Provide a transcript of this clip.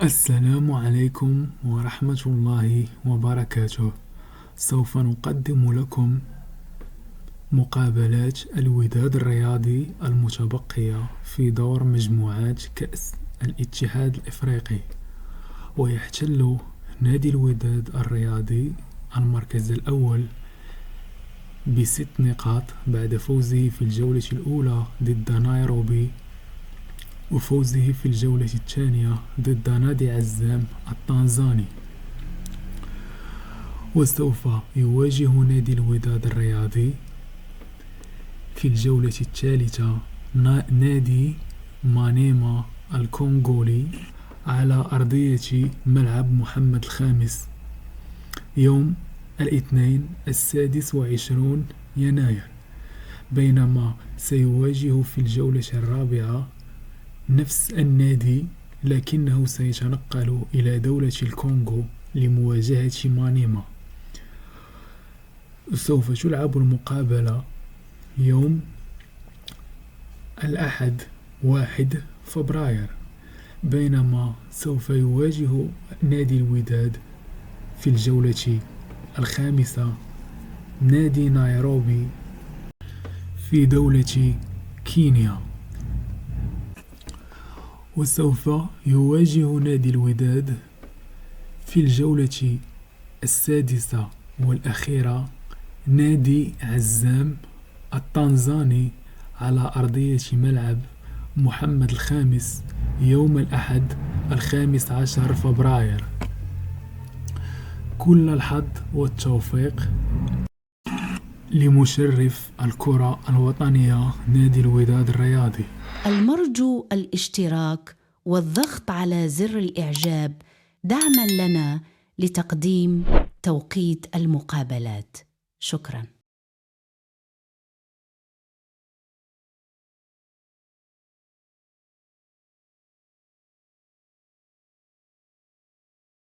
السلام عليكم ورحمة الله وبركاته. سوف نقدم لكم مقابلات الوداد الرياضي المتبقية في دور مجموعات كأس الاتحاد الإفريقي. ويحتل نادي الوداد الرياضي المركز الأول ب6 نقاط بعد فوزه في الجولة الأولى ضد نيروبي، وفوزه في الجولة الثانية ضد نادي عزام التنزاني. وسوف يواجه نادي الوداد الرياضي في الجولة الثالثة نادي مانيما الكونغولي على أرضية ملعب محمد الخامس يوم الاثنين 26 يناير، بينما سيواجه في الجولة الرابعة نفس النادي لكنه سيتنقل إلى دولة الكونغو لمواجهة مانيما. سوف تلعب المقابلة يوم الأحد 1 فبراير، بينما سوف يواجه نادي الوداد في الجولة الخامسة نادي نيروبي في دولة كينيا. وسوف يواجه نادي الوداد في الجولة السادسة والأخيرة نادي عزام التنزاني على أرضية ملعب محمد الخامس يوم الأحد 15 فبراير. كل الحظ والتوفيق لمشرف الكرة الوطنية نادي الوداد الرياضي. المرجو الاشتراك والضغط على زر الإعجاب دعماً لنا لتقديم توقيت المقابلات. شكراً.